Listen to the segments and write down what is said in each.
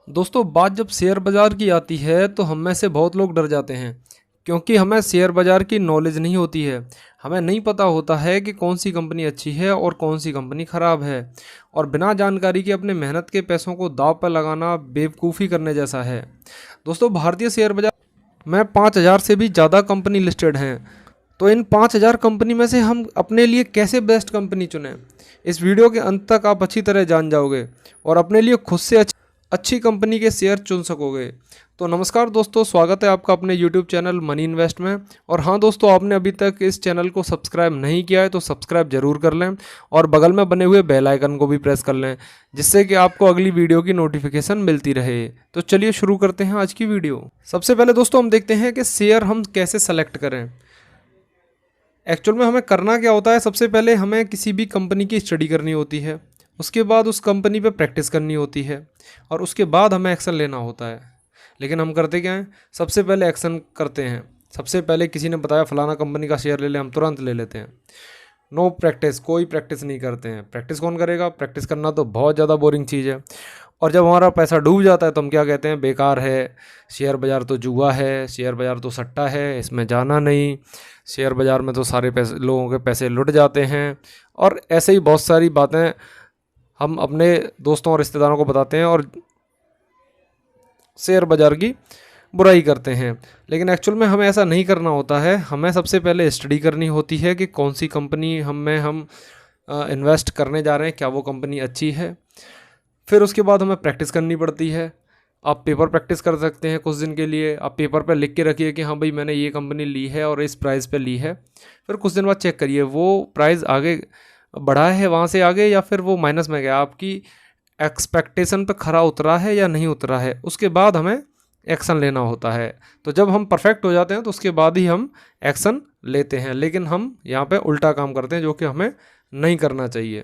दोस्तों बात जब शेयर बाज़ार की आती है तो हम में से बहुत लोग डर जाते हैं क्योंकि हमें शेयर बाज़ार की नॉलेज नहीं होती है। हमें नहीं पता होता है कि कौन सी कंपनी अच्छी है और कौन सी कंपनी ख़राब है। और बिना जानकारी के अपने मेहनत के पैसों को दांव पर लगाना बेवकूफ़ी करने जैसा है। दोस्तों भारतीय शेयर बाज़ार में 5,000 से भी ज़्यादा कंपनी लिस्टेड हैं। तो इन 5,000 कंपनी में से हम अपने लिए कैसे बेस्ट कंपनी चुनें, इस वीडियो के अंत तक आप अच्छी तरह जान जाओगे और अपने लिए खुद से अच्छी कंपनी के शेयर चुन सकोगे। तो नमस्कार दोस्तों, स्वागत है आपका अपने YouTube चैनल मनी इन्वेस्ट में। और हाँ दोस्तों, आपने अभी तक इस चैनल को सब्सक्राइब नहीं किया है तो सब्सक्राइब जरूर कर लें और बगल में बने हुए बेल आइकन को भी प्रेस कर लें, जिससे कि आपको अगली वीडियो की नोटिफिकेशन मिलती रहे। तो चलिए शुरू करते हैं आज की वीडियो। सबसे पहले दोस्तों हम देखते हैं कि शेयर हम कैसे सेलेक्ट करें। एक्चुअल में हमें करना क्या होता है, सबसे पहले हमें किसी भी कंपनी की स्टडी करनी होती है, उसके बाद उस कंपनी पे प्रैक्टिस करनी होती है और उसके बाद हमें एक्शन लेना होता है। लेकिन हम करते क्या हैं, सबसे पहले एक्शन करते हैं। सबसे पहले किसी ने बताया फलाना कंपनी का शेयर ले लें, हम तुरंत ले लेते हैं। नो प्रैक्टिस, कोई प्रैक्टिस नहीं करते हैं। प्रैक्टिस कौन करेगा? प्रैक्टिस करना तो बहुत ज़्यादा बोरिंग चीज़ है। और जब हमारा पैसा डूब जाता है तो हम क्या कहते हैं, बेकार है, शेयर बाज़ार तो जुआ है, शेयर बाज़ार तो सट्टा है, इसमें जाना नहीं, शेयर बाज़ार में तो सारे पैसे, लोगों के पैसे लुट जाते हैं। और ऐसे ही बहुत सारी बातें हम अपने दोस्तों और रिश्तेदारों को बताते हैं और शेयर बाज़ार की बुराई करते हैं। लेकिन एक्चुअल में हमें ऐसा नहीं करना होता है। हमें सबसे पहले स्टडी करनी होती है कि कौन सी कंपनी हम इन्वेस्ट करने जा रहे हैं, क्या वो कंपनी अच्छी है। फिर उसके बाद हमें प्रैक्टिस करनी पड़ती है। आप पेपर प्रैक्टिस कर सकते हैं कुछ दिन के लिए। आप पेपर पर लिख के रखिए कि हाँ भाई मैंने ये कंपनी ली है और इस प्राइस पे ली है। फिर कुछ दिन बाद चेक करिए वो प्राइस आगे बढ़ा है वहाँ से आगे, या फिर वो माइनस में गया, आपकी एक्सपेक्टेशन पे खरा उतरा है या नहीं उतरा है। उसके बाद हमें एक्शन लेना होता है। तो जब हम परफेक्ट हो जाते हैं तो उसके बाद ही हम एक्शन लेते हैं। लेकिन हम यहाँ पे उल्टा काम करते हैं, जो कि हमें नहीं करना चाहिए।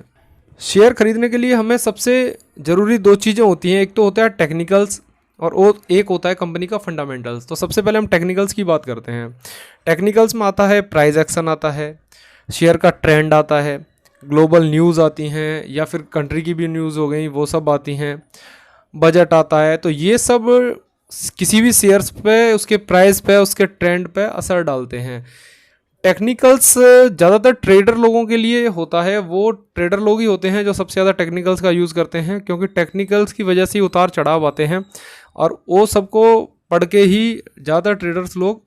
शेयर खरीदने के लिए हमें सबसे ज़रूरी दो चीज़ें होती हैं। एक तो होता है टेक्निकल्स और वो एक होता है कंपनी का फंडामेंटल्स। तो सबसे पहले हम टेक्निकल्स की बात करते हैं। टेक्निकल्स में आता है प्राइस एक्शन, आता है शेयर का ट्रेंड, आता है ग्लोबल न्यूज़ आती हैं, या फिर कंट्री की भी न्यूज़ हो गई वो सब आती हैं, बजट आता है। तो ये सब किसी भी शेयर्स पे, उसके प्राइस पे, उसके ट्रेंड पे असर डालते हैं। टेक्निकल्स ज़्यादातर ट्रेडर लोगों के लिए होता है। वो ट्रेडर लोग ही होते हैं जो सबसे ज़्यादा टेक्निकल्स का यूज़ करते हैं, क्योंकि टेक्निकल्स की वजह से ही उतार चढ़ाव आते हैं और वो सबको पढ़ के ही ज़्यादातर ट्रेडर्स लोग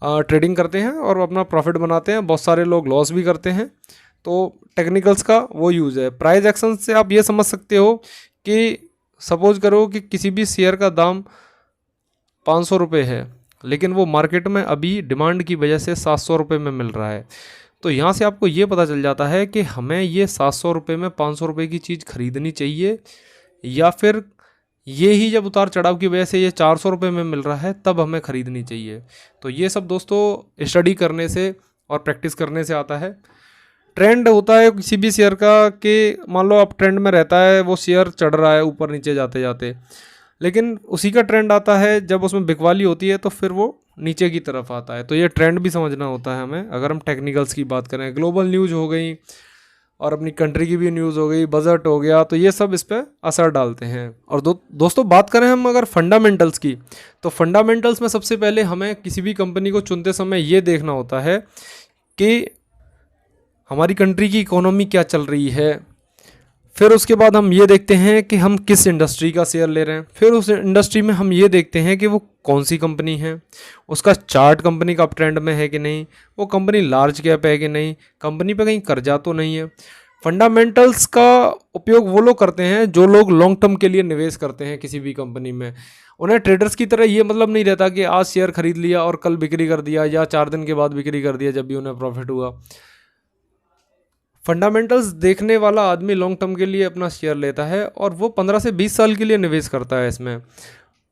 ट्रेडिंग करते हैं और अपना प्रॉफिट बनाते हैं। बहुत सारे लोग लॉस भी करते हैं। तो टेक्निकल्स का वो यूज़ है। प्राइस एक्शन से आप ये समझ सकते हो कि सपोज करो कि किसी भी शेयर का दाम 500 रुपये है, लेकिन वो मार्केट में अभी डिमांड की वजह से 700 रुपये में मिल रहा है। तो यहाँ से आपको ये पता चल जाता है कि हमें ये 700 रुपये में 500 रुपये की चीज़ खरीदनी चाहिए, या फिर ये ही जब उतार चढ़ाव की वजह से ये 400 रुपये में मिल रहा है तब हमें ख़रीदनी चाहिए। तो ये सब दोस्तों स्टडी करने से और प्रैक्टिस करने से आता है। ट्रेंड होता है किसी भी शेयर का कि मान लो आप ट्रेंड में रहता है, वो शेयर चढ़ रहा है ऊपर नीचे जाते जाते, लेकिन उसी का ट्रेंड आता है जब उसमें बिकवाली होती है तो फिर वो नीचे की तरफ आता है। तो ये ट्रेंड भी समझना होता है हमें। अगर हम टेक्निकल्स की बात करें, ग्लोबल न्यूज़ हो गई और अपनी कंट्री की भी न्यूज़ हो गई, बजट हो गया, तो ये सब इस पर असर डालते हैं। और दोस्तों बात करें हम अगर फंडामेंटल्स की, तो फंडामेंटल्स में सबसे पहले हमें किसी भी कंपनी को चुनते समय ये देखना होता है कि हमारी कंट्री की इकोनॉमी क्या चल रही है। फिर उसके बाद हम ये देखते हैं कि हम किस इंडस्ट्री का शेयर ले रहे हैं। फिर उस इंडस्ट्री में हम ये देखते हैं कि वो कौन सी कंपनी है, उसका चार्ट कंपनी का अप ट्रेंड में है कि नहीं, वो कंपनी लार्ज कैप है कि नहीं, कंपनी पे कहीं कर्जा तो नहीं है। फंडामेंटल्स का उपयोग वो लोग करते हैं जो लोग लॉन्ग टर्म के लिए निवेश करते हैं किसी भी कंपनी में। उन्हें ट्रेडर्स की तरह ये मतलब नहीं रहता कि आज शेयर खरीद लिया और कल बिक्री कर दिया, या 4 दिन के बाद बिक्री कर दिया जब भी उन्हें प्रॉफिट हुआ। फंडामेंटल्स देखने वाला आदमी लॉन्ग टर्म के लिए अपना शेयर लेता है और वो 15 से 20 साल के लिए निवेश करता है इसमें।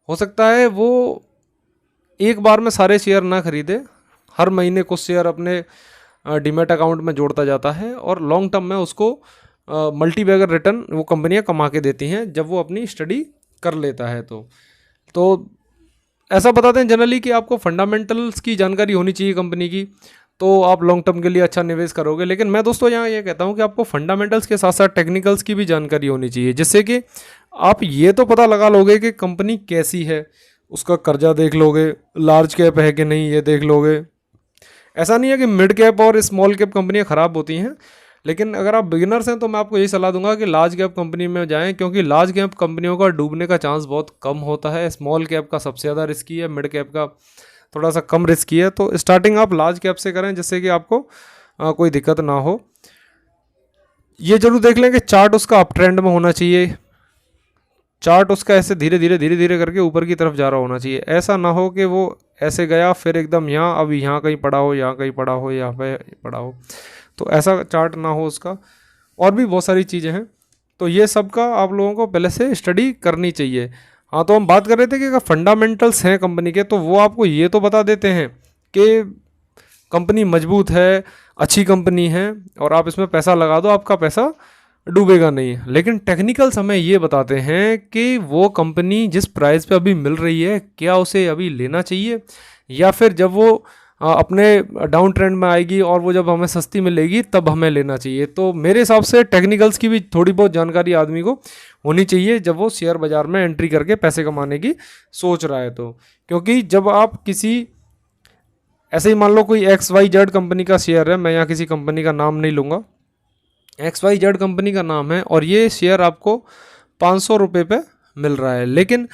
हो सकता है वो एक बार में सारे शेयर ना खरीदे, हर महीने कुछ शेयर अपने डीमैट अकाउंट में जोड़ता जाता है और लॉन्ग टर्म में उसको मल्टीबैगर रिटर्न वो कंपनियां कमा के देती हैं जब वो अपनी स्टडी कर लेता है। तो ऐसा बताते हैं जनरली कि आपको फंडामेंटल्स की जानकारी होनी चाहिए कंपनी की। तो आप लॉन्ग टर्म के लिए अच्छा निवेश करोगे। लेकिन मैं दोस्तों यहाँ ये कहता हूँ कि आपको फंडामेंटल्स के साथ साथ टेक्निकल्स की भी जानकारी होनी चाहिए, जिससे कि आप ये तो पता लगा लोगे कि कंपनी कैसी है, उसका कर्जा देख लोगे, लार्ज कैप है कि नहीं ये देख लोगे। ऐसा नहीं है कि मिड कैप और स्मॉल कैप कंपनियां ख़राब होती हैं, लेकिन अगर आप बिगिनर्स हैं तो मैं आपको यही सलाह दूंगा कि लार्ज कैप कंपनी में जाएं, क्योंकि लार्ज कैप कंपनियों का डूबने का चांस बहुत कम होता है। स्मॉल कैप का सबसे ज़्यादा रिस्की है, मिड कैप का थोड़ा सा कम रिस्की है। तो स्टार्टिंग आप लार्ज कैप से करें, जिससे कि आपको कोई दिक्कत ना हो। ये जरूर देख लें कि चार्ट उसका अप ट्रेंड में होना चाहिए, चार्ट उसका ऐसे धीरे धीरे करके ऊपर की तरफ जा रहा होना चाहिए। ऐसा ना हो कि वो ऐसे गया फिर एकदम यहाँ, अभी यहाँ कहीं पड़ा हो, यहाँ कहीं पड़ा हो, यहाँ पे पड़ा हो, तो ऐसा चार्ट ना हो उसका। और भी बहुत सारी चीज़ें हैं, तो ये सब का आप लोगों को पहले से स्टडी करनी चाहिए। हाँ, तो हम बात कर रहे थे कि अगर फंडामेंटल्स हैं कंपनी के, तो वो आपको ये तो बता देते हैं कि कंपनी मजबूत है, अच्छी कंपनी है, और आप इसमें पैसा लगा दो, आपका पैसा डूबेगा नहीं। लेकिन टेक्निकल्स हमें ये बताते हैं कि वो कंपनी जिस प्राइस पे अभी मिल रही है, क्या उसे अभी लेना चाहिए, या फिर जब वो अपने डाउन ट्रेंड में आएगी और वो जब हमें सस्ती मिलेगी तब हमें लेना चाहिए। तो मेरे हिसाब से टेक्निकल्स की भी थोड़ी बहुत जानकारी आदमी को होनी चाहिए जब वो शेयर बाज़ार में एंट्री करके पैसे कमाने की सोच रहा है। तो क्योंकि जब आप किसी, ऐसे ही मान लो कोई XYZ कंपनी का शेयर है, मैं यहाँ किसी कंपनी का नाम नहीं लूँगा, XYZ कंपनी का नाम है, और ये शेयर आपको 500 रुपये पे मिल रहा है, लेकिन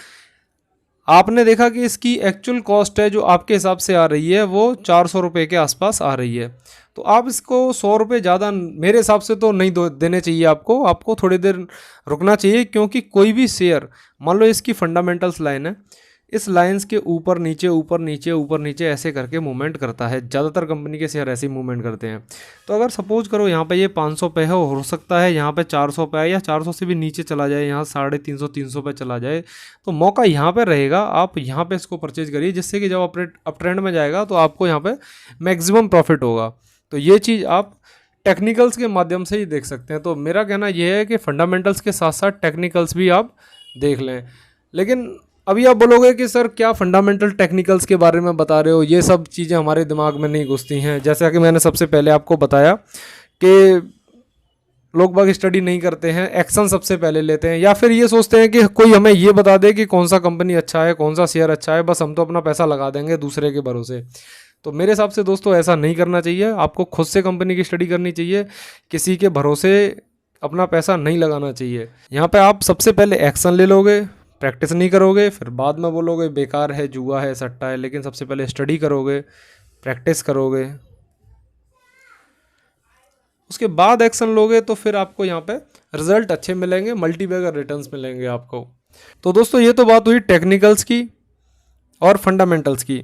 आपने देखा कि इसकी एक्चुअल कॉस्ट है जो आपके हिसाब से आ रही है वो 400 रुपये के आसपास आ रही है। तो आप इसको 100 रुपये ज़्यादा मेरे हिसाब से तो नहीं देने चाहिए आपको थोड़ी देर रुकना चाहिए, क्योंकि कोई भी शेयर, मान लो इसकी फंडामेंटल्स लाइन है, इस लाइंस के ऊपर नीचे ऊपर नीचे ऊपर नीचे ऐसे करके मूवमेंट करता है। ज़्यादातर कंपनी के शेयर ऐसे ही मूवमेंट करते हैं। तो अगर सपोज करो यहाँ पे ये 500 पे है, हो सकता है यहाँ पे 400 पे है, या 400 से भी नीचे चला जाए, यहाँ 350 300 पे चला जाए, तो मौका यहाँ पे रहेगा, आप यहाँ पे इसको परचेज करिए, जिससे कि जब अप ट्रेंड में जाएगा तो आपको यहाँ पे मैक्सिमम प्रॉफिट होगा। तो ये चीज़ आप टेक्निकल्स के माध्यम से ही देख सकते हैं। तो मेरा कहना यह है कि फंडामेंटल्स के साथ साथ टेक्निकल्स भी आप देख लें। लेकिन अभी आप बोलोगे कि सर क्या फंडामेंटल टेक्निकल्स के बारे में बता रहे हो, ये सब चीज़ें हमारे दिमाग में नहीं घुसती हैं। जैसा कि मैंने सबसे पहले आपको बताया कि लोग बाग स्टडी नहीं करते हैं, एक्शन सबसे पहले लेते हैं, या फिर ये सोचते हैं कि कोई हमें ये बता दे कि कौन सा कंपनी अच्छा है, कौन सा शेयर अच्छा है, बस हम तो अपना पैसा लगा देंगे दूसरे के भरोसे। तो मेरे हिसाब से दोस्तों ऐसा नहीं करना चाहिए, आपको खुद से कंपनी की स्टडी करनी चाहिए, किसी के भरोसे अपना पैसा नहीं लगाना चाहिए। यहाँ पे आप सबसे पहले एक्शन ले लोगे, प्रैक्टिस नहीं करोगे, फिर बाद में बोलोगे बेकार है, जुआ है, सट्टा है। लेकिन सबसे पहले स्टडी करोगे, प्रैक्टिस करोगे, उसके बाद एक्शन लोगे, तो फिर आपको यहाँ पे रिजल्ट अच्छे मिलेंगे, मल्टीबैगर रिटर्न्स मिलेंगे आपको। तो दोस्तों ये तो बात हुई टेक्निकल्स की और फंडामेंटल्स की।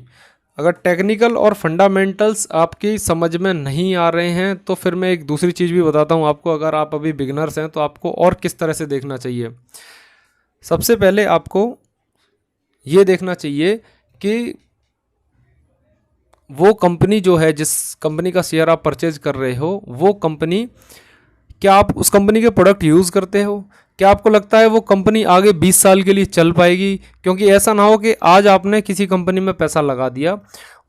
अगर टेक्निकल और फंडामेंटल्स आपकी समझ में नहीं आ रहे हैं तो फिर मैं एक दूसरी चीज़ भी बताता हूँ आपको। अगर आप अभी बिगनर्स हैं तो आपको और किस तरह से देखना चाहिए। सबसे पहले आपको ये देखना चाहिए कि वो कंपनी जो है, जिस कंपनी का शेयर आप परचेज कर रहे हो, वो कंपनी, क्या आप उस कंपनी के प्रोडक्ट यूज़ करते हो? क्या आपको लगता है वो कंपनी आगे 20 साल के लिए चल पाएगी? क्योंकि ऐसा ना हो कि आज आपने किसी कंपनी में पैसा लगा दिया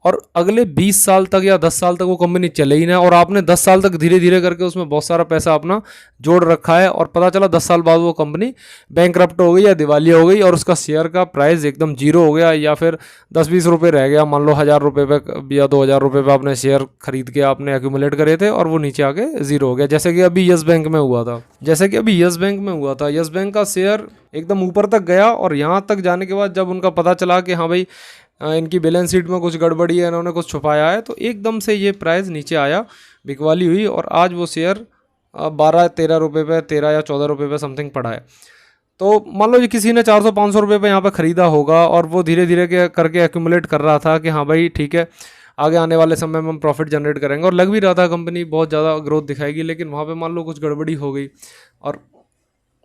और अगले 20 साल तक या 10 साल तक वो कंपनी चले ही ना, और आपने 10 साल तक धीरे धीरे करके उसमें बहुत सारा पैसा अपना जोड़ रखा है, और पता चला 10 साल बाद वो कंपनी बैंकरप्ट हो गई या दिवालिया हो गई और उसका शेयर का प्राइस एकदम जीरो हो गया, या फिर 10-20 रुपये रह गया। मान लो 1000 रुपये पे या 2000 रुपये पे आपने शेयर खरीद के आपने एक्यूमुलेट करे थे और वो नीचे आके जीरो हो गया, जैसे कि अभी यस बैंक में हुआ था। यस बैंक का शेयर एकदम ऊपर तक गया, और यहाँ तक जाने के बाद जब उनका पता चला कि हाँ भाई इनकी बैलेंस शीट में कुछ गड़बड़ी है, इन्होंने कुछ छुपाया है, तो एकदम से ये प्राइस नीचे आया, बिकवाली हुई, और आज वो शेयर 12-13 रुपये पे, 13 या 14 रुपये पे समथिंग पड़ा है। तो मान लो कि किसी ने 400-500 रुपये पे यहाँ पे ख़रीदा होगा और वो धीरे धीरे करके एक्यूमुलेट कर रहा था कि हाँ भाई ठीक है, आगे आने वाले समय में हम प्रॉफिट जनरेट करेंगे, और लग भी रहा था कंपनी बहुत ज़्यादा ग्रोथ दिखाएगी। लेकिन वहाँ पे मान लो कुछ गड़बड़ी हो गई और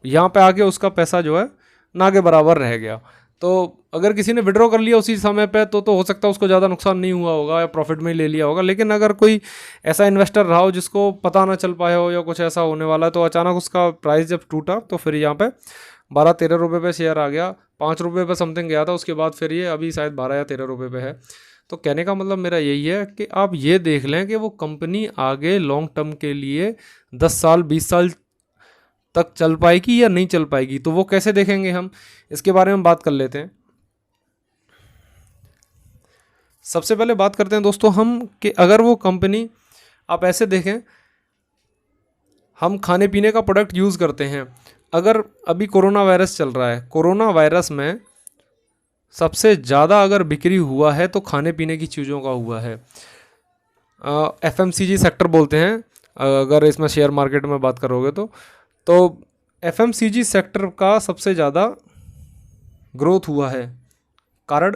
यहाँ पे आके उसका पैसा जो है ना के बराबर रह गया। तो अगर किसी ने विड्रॉ कर लिया उसी समय पे तो हो सकता है उसको ज़्यादा नुकसान नहीं हुआ होगा या प्रॉफिट में ही ले लिया होगा। लेकिन अगर कोई ऐसा इन्वेस्टर रहा हो जिसको पता ना चल पाया हो या कुछ ऐसा होने वाला है, तो अचानक उसका प्राइस जब टूटा तो फिर यहाँ पे 12-13 रुपये पे शेयर आ गया, 5 रुपये पे समथिंग गया था, उसके बाद फिर ये अभी शायद 12 या 13 रुपये पे है। तो कहने का मतलब मेरा यही है कि आप ये देख लें कि वो कंपनी आगे लॉन्ग टर्म के लिए 10 साल 20 साल तक चल पाएगी या नहीं चल पाएगी। तो वो कैसे देखेंगे हम, इसके बारे में बात कर लेते हैं। सबसे पहले बात करते हैं दोस्तों हम कि अगर वो कंपनी, आप ऐसे देखें, हम खाने पीने का प्रोडक्ट यूज़ करते हैं। अगर अभी कोरोना वायरस चल रहा है, कोरोना वायरस में सबसे ज़्यादा अगर बिक्री हुआ है तो खाने पीने की चीज़ों का हुआ है। FMCG सेक्टर बोलते हैं, अगर इसमें शेयर मार्केट में बात करोगे तो FMCG सेक्टर का सबसे ज़्यादा ग्रोथ हुआ है। कारण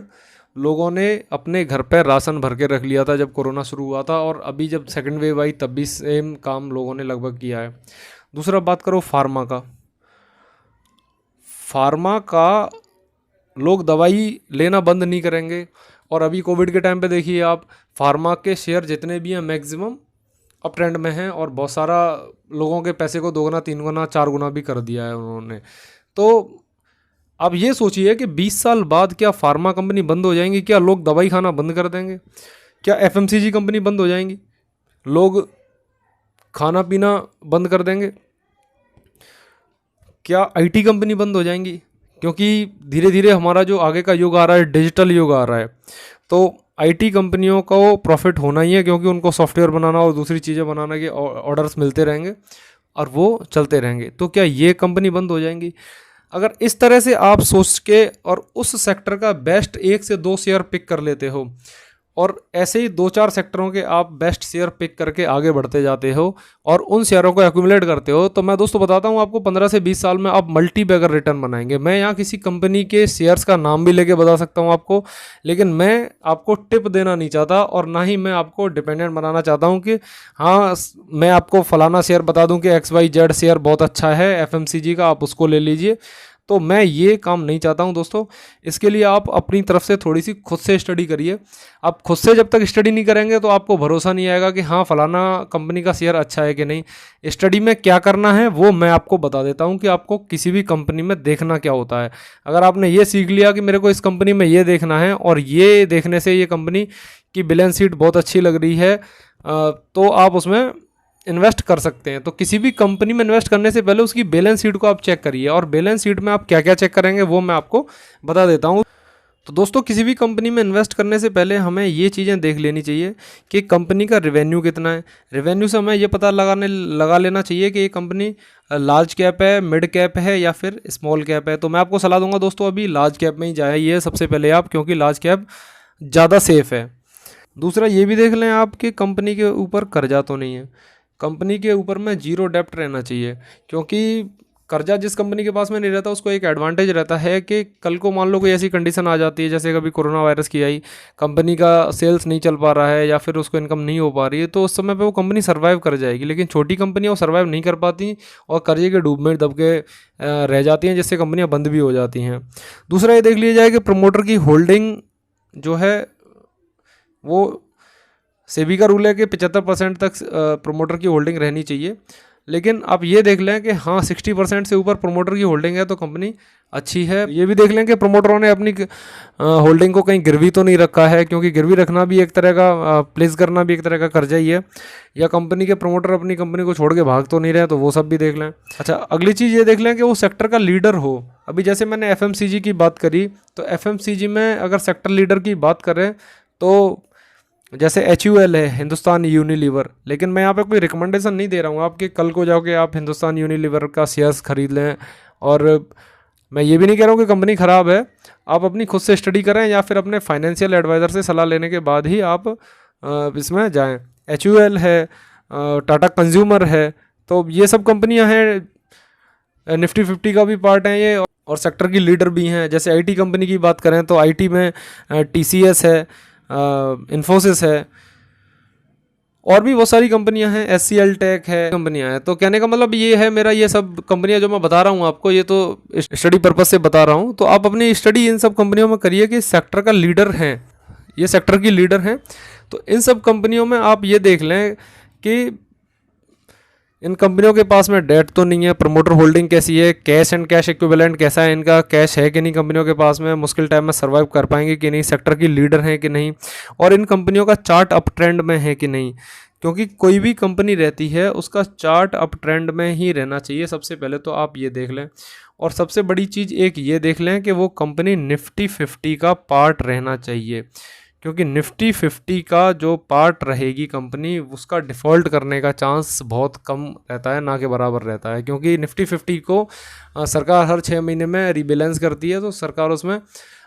लोगों ने अपने घर पर राशन भर के रख लिया था जब कोरोना शुरू हुआ था, और अभी जब सेकंड वेव आई तब भी सेम काम लोगों ने लगभग किया है। दूसरा बात करो फार्मा का। फार्मा का लोग दवाई लेना बंद नहीं करेंगे, और अभी कोविड के टाइम पे देखिए आप, फार्मा के शेयर जितने भी हैं मैक्सिमम अप ट्रेंड में हैं, और बहुत सारा लोगों के पैसे को 2 गुना 3 गुना 4 गुना भी कर दिया है उन्होंने। तो अब ये सोचिए कि 20 साल बाद क्या फार्मा कंपनी बंद हो जाएंगी, क्या लोग दवाई खाना बंद कर देंगे, क्या FMCG कंपनी बंद हो जाएंगी, लोग खाना पीना बंद कर देंगे, क्या IT कंपनी बंद हो जाएंगी? क्योंकि धीरे धीरे हमारा जो आगे का युग आ रहा है, डिजिटल युग आ रहा है, तो IT कंपनियों को प्रॉफिट होना ही है, क्योंकि उनको सॉफ्टवेयर बनाना और दूसरी चीज़ें बनाने के ऑर्डर्स मिलते रहेंगे और वो चलते रहेंगे। तो क्या ये कंपनी बंद हो जाएंगी? अगर इस तरह से आप सोच के और उस सेक्टर का बेस्ट 1 से 2 शेयर पिक कर लेते हो, और ऐसे ही 2-4 सेक्टरों के आप बेस्ट शेयर पिक करके आगे बढ़ते जाते हो और उन शेयरों को एक्यूमुलेट करते हो, तो मैं दोस्तों बताता हूँ आपको 15 से 20 साल में आप मल्टी बैगर रिटर्न बनाएंगे। मैं यहाँ किसी कंपनी के शेयर्स का नाम भी लेके बता सकता हूँ आपको, लेकिन मैं आपको टिप देना नहीं चाहता, और ना ही मैं आपको डिपेंडेंट बनाना चाहता हूँ कि हाँ मैं आपको फलाना शेयर बता दूँ कि XYZ शेयर बहुत अच्छा है FMCG का, आप उसको ले लीजिए। तो मैं ये काम नहीं चाहता हूं दोस्तों। इसके लिए आप अपनी तरफ से थोड़ी सी खुद से स्टडी करिए। आप खुद से जब तक स्टडी नहीं करेंगे तो आपको भरोसा नहीं आएगा कि हाँ फलाना कंपनी का शेयर अच्छा है कि नहीं। स्टडी में क्या करना है वो मैं आपको बता देता हूं कि आपको किसी भी कंपनी में देखना क्या होता है। अगर आपने ये सीख लिया कि मेरे को इस कंपनी में ये देखना है और ये देखने से ये कंपनी की बैलेंस शीट बहुत अच्छी लग रही है, तो आप उसमें इन्वेस्ट कर सकते हैं। तो किसी भी कंपनी में इन्वेस्ट करने से पहले उसकी बैलेंस शीट को आप चेक करिए, और बैलेंस शीट में आप क्या क्या चेक करेंगे वो मैं आपको बता देता हूँ। तो दोस्तों किसी भी कंपनी में इन्वेस्ट करने से पहले हमें ये चीज़ें देख लेनी चाहिए कि कंपनी का रेवेन्यू कितना है। रेवेन्यू से हमें ये पता लगा लेना चाहिए कि ये कंपनी लार्ज कैप है, मिड कैप है या फिर स्मॉल कैप है। तो मैं आपको सलाह दूंगा दोस्तों अभी लार्ज कैप में ही जाइए सबसे पहले आप, क्योंकि लार्ज कैप ज़्यादा सेफ़ है। दूसरा ये भी देख लें आप कि कंपनी के ऊपर कर्जा तो नहीं है। कंपनी के ऊपर में जीरो डेप्ट रहना चाहिए, क्योंकि कर्जा जिस कंपनी के पास में नहीं रहता उसको एक एडवांटेज रहता है कि कल को मान लो कोई ऐसी कंडीशन आ जाती है जैसे कभी कोरोना वायरस की आई, कंपनी का सेल्स नहीं चल पा रहा है या फिर उसको इनकम नहीं हो पा रही है, तो उस समय पे वो कंपनी सर्वाइव कर जाएगी। लेकिन छोटी कंपनियाँ वो सर्वाइव नहीं कर पाती और कर्जे के डूब में दब के रह जाती हैं, जिससे कंपनियाँ बंद भी हो जाती हैं। दूसरा ये देख लिया जाए कि प्रमोटर की होल्डिंग जो है वो सेबी का रूल है कि 75% तक प्रमोटर की होल्डिंग रहनी चाहिए। लेकिन आप ये देख लें कि हाँ 60% से ऊपर प्रमोटर की होल्डिंग है तो कंपनी अच्छी है। ये भी देख लें कि प्रमोटरों ने अपनी होल्डिंग को कहीं गिरवी तो नहीं रखा है, क्योंकि गिरवी रखना भी एक तरह का प्लेस करना भी एक तरह का कर्जा ही है। या कंपनी के प्रमोटर अपनी कंपनी को छोड़ के भाग तो नहीं रहे, तो वो सब भी देख लें। अच्छा, अगली चीज़ ये देख लें कि वो सेक्टर का लीडर हो। अभी जैसे मैंने FMCG की बात करी, तो FMCG में अगर सेक्टर लीडर की बात करें तो जैसे HUL है, हिंदुस्तान यूनिलीवर। लेकिन मैं यहाँ पे कोई रिकमेंडेशन नहीं दे रहा हूँ आपके कल को जाओ के आप हिंदुस्तान यूनिलीवर का शेयर्स खरीद लें, और मैं ये भी नहीं कह रहा हूँ कि कंपनी ख़राब है। आप अपनी खुद से स्टडी करें या फिर अपने फाइनेंशियल एडवाइज़र से सलाह लेने के बाद ही आप इसमें जाएं। HUL है, टाटा कंज्यूमर है, तो ये सब कंपनियाँ हैं, निफ्टी 50 का भी पार्ट है ये, और सेक्टर की लीडर भी हैं। जैसे IT कंपनी की बात करें तो IT में TCS है, इन्फोसिस है, और भी बहुत सारी कंपनियां हैं, SCL टेक है, कंपनियां हैं। तो कहने का मतलब ये है मेरा, ये सब कंपनियां जो मैं बता रहा हूँ आपको ये तो स्टडी पर्पस से बता रहा हूँ। तो आप अपनी स्टडी इन सब कंपनियों में करिए कि सेक्टर का लीडर हैं, ये सेक्टर की लीडर हैं। तो इन सब कंपनियों में आप ये देख लें कि इन कंपनियों के पास में डेट तो नहीं है, प्रमोटर होल्डिंग कैसी है, कैश एंड कैश इक्विवेलेंट कैसा है, इनका कैश है कि नहीं कंपनियों के पास में, मुश्किल टाइम में सर्वाइव कर पाएंगे कि नहीं, सेक्टर की लीडर हैं कि नहीं, और इन कंपनियों का चार्ट अप ट्रेंड में है कि नहीं। क्योंकि कोई भी कंपनी रहती है उसका चार्ट अप ट्रेंड में ही रहना चाहिए। सबसे पहले तो आप ये देख लें, और सबसे बड़ी चीज़ एक ये देख लें कि वो कंपनी निफ्टी 50 का पार्ट रहना चाहिए, क्योंकि निफ्टी 50 का जो पार्ट रहेगी कंपनी, उसका डिफ़ॉल्ट करने का चांस बहुत कम रहता है, ना के बराबर रहता है। क्योंकि निफ्टी 50 को सरकार हर 6 महीने में रीबैलेंस करती है, तो सरकार उसमें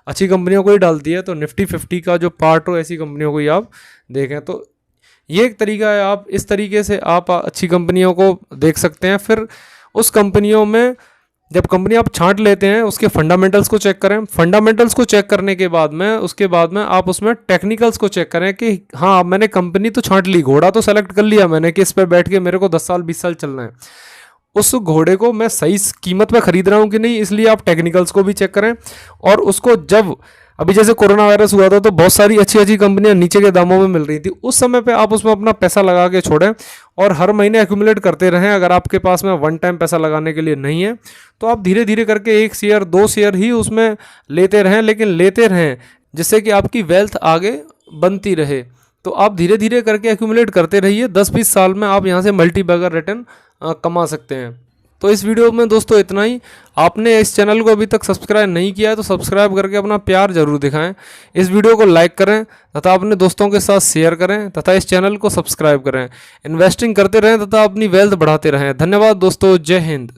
अच्छी कंपनियों को ही डालती है। तो निफ्टी 50 का जो पार्ट हो ऐसी कंपनियों को ही आप देखें। तो ये एक तरीका है, आप इस तरीके से आप अच्छी कंपनियों को देख सकते हैं। फिर उस कंपनियों में जब कंपनी आप छांट लेते हैं उसके फंडामेंटल्स को चेक करें। फंडामेंटल्स को चेक करने के बाद में उसके बाद में आप उसमें टेक्निकल्स को चेक करें कि हाँ, मैंने कंपनी तो छांट ली, घोड़ा तो सेलेक्ट कर लिया मैंने कि इस पर बैठ के मेरे को 10 साल 20 साल चलना है, उस घोड़े को मैं सही कीमत पे खरीद रहा हूँ कि नहीं, इसलिए आप टेक्निकल्स को भी चेक करें। और उसको जब अभी जैसे कोरोना वायरस हुआ था तो बहुत सारी अच्छी अच्छी कंपनियां नीचे के दामों में मिल रही थी, उस समय पे आप उसमें अपना पैसा लगा के छोड़ें और हर महीने एक्यूमुलेट करते रहें। अगर आपके पास में वन टाइम पैसा लगाने के लिए नहीं है तो आप धीरे धीरे करके 1 शेयर 2 शेयर ही उसमें लेते रहें, लेकिन लेते रहें जिससे कि आपकी वेल्थ आगे बनती रहे। तो आप धीरे धीरे करके एक्यूमुलेट करते रहिए, 10-20 साल में आप यहाँ से मल्टी बैगर रिटर्न कमा सकते हैं। तो इस वीडियो में दोस्तों इतना ही। आपने इस चैनल को अभी तक सब्सक्राइब नहीं किया है तो सब्सक्राइब करके अपना प्यार जरूर दिखाएं। इस वीडियो को लाइक करें तथा अपने दोस्तों के साथ शेयर करें तथा इस चैनल को सब्सक्राइब करें। इन्वेस्टिंग करते रहें तथा अपनी वेल्थ बढ़ाते रहें। धन्यवाद दोस्तों, जय हिंद।